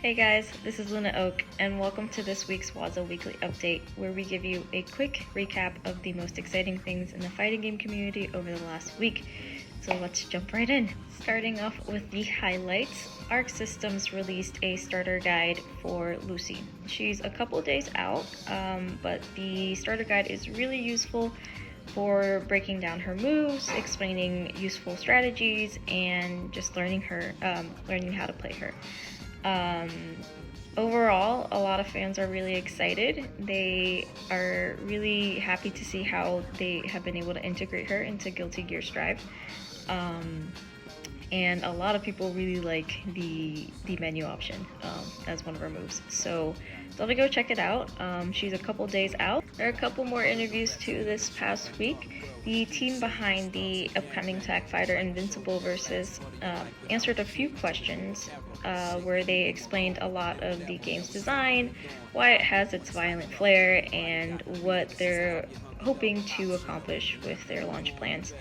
Hey guys, this is Luna Oak, and welcome to this week's WAZA Weekly Update, where we give you a quick recap of the most exciting things in the fighting game community over the last week. So let's jump right in. Starting off with the highlights, Arc Systems released a starter guide for Lucy. She's a couple days out, but the starter guide is really useful for breaking down her moves, explaining useful strategies, and just learning how to play her. Overall, a lot of fans are really excited. They are really happy to see how they have been able to integrate her into Guilty Gear Strive. And a lot of people really like the menu option as one of her moves. So definitely go check it out. She's a couple days out. There are a couple more interviews too this past week. The team behind the upcoming Tag Fighter Invincible Versus answered a few questions where they explained a lot of the game's design, why it has its violent flair, and what they're hoping to accomplish with their launch plans.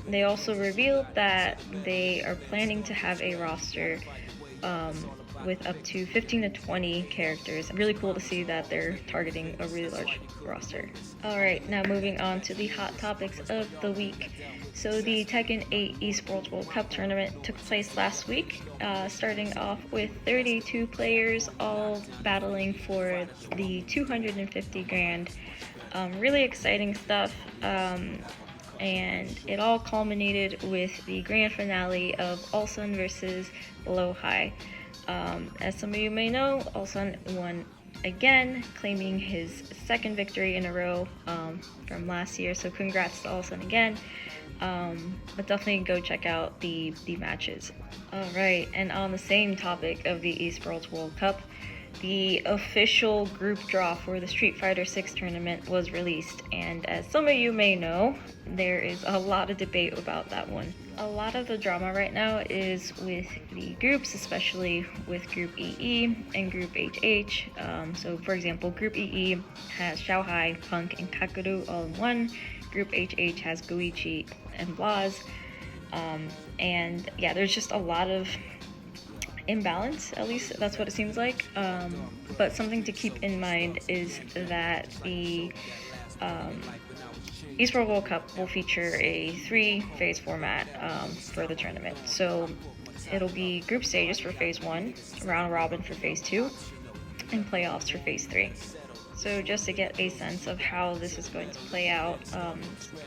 They also revealed that they are planning to have a roster with up to 15 to 20 characters. Really cool to see that they're targeting a really large roster. Alright, now moving on to the hot topics of the week. So the Tekken 8 Esports World Cup tournament took place last week, starting off with 32 players all battling for the 250 grand. Really exciting stuff. And it all culminated with the grand finale of Ulsan versus Low High. As some of you may know, Ulsan won again, claiming his second victory in a row from last year, so congrats to Ulsan again. But definitely go check out the matches. Alright, and on the same topic of the Esports World Cup, the official group draw for the Street Fighter 6 tournament was released, and as some of you may know, there is a lot of debate about that one. A lot of the drama right now is with the groups, especially with Group EE and Group HH. So for example, Group EE has Xiaohai, Punk, and Kakuru all in one. Group HH has Goichi and Blaz. And yeah, there's just a lot of imbalance, at least that's what it seems like. But something to keep in mind is that the Esports World Cup will feature a 3-phase format for the tournament. So it'll be group stages for phase 1, round robin for phase 2, and playoffs for phase 3. So just to get a sense of how this is going to play out,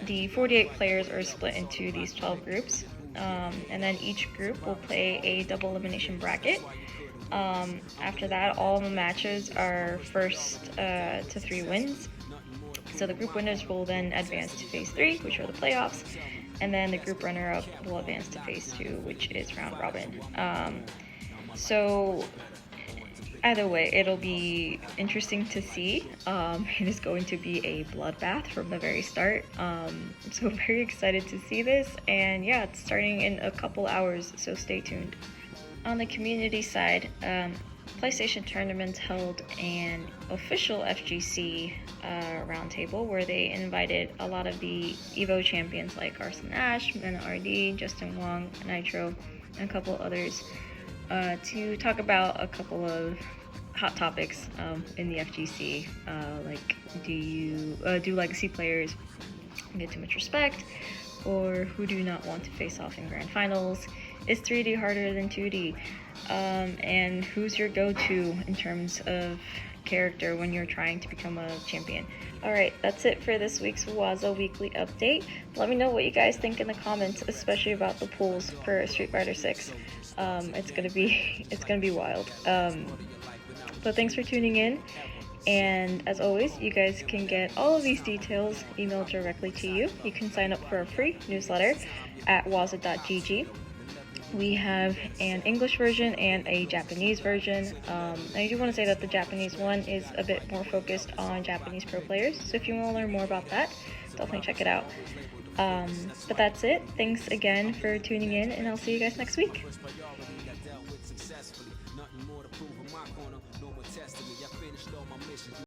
the 48 players are split into these 12 groups. And then each group will play a double elimination bracket. After that, all the matches are first to 3 wins. So the group winners will then advance to phase 3, which are the playoffs, and then the group runner-up will advance to phase 2, which is round robin. So either way, it'll be interesting to see. It is going to be a bloodbath from the very start. So very excited to see this, and yeah, it's starting in a couple hours, so stay tuned. On the community side, PlayStation Tournaments held an official FGC roundtable where they invited a lot of the EVO champions like Arsenal Ash, Mena RD, Justin Wong, Nitro, and a couple others to talk about a couple of hot topics in the FGC, like do legacy players get too much respect, or who do not want to face off in grand finals? Is 3D harder than 2D? And who's your go-to in terms of character when you're trying to become a champion? Alright, that's it for this week's WAZA Weekly Update. Let me know what you guys think in the comments, especially about the pools for Street Fighter 6. It's gonna be wild. But thanks for tuning in, and as always, you guys can get all of these details emailed directly to you. You can sign up for a free newsletter at waza.gg. We have an English version and a Japanese version. I do want to say that the Japanese one is a bit more focused on Japanese pro players, so if you want to learn more about that, definitely check it out. But that's it. Thanks again for tuning in, and I'll see you guys next week.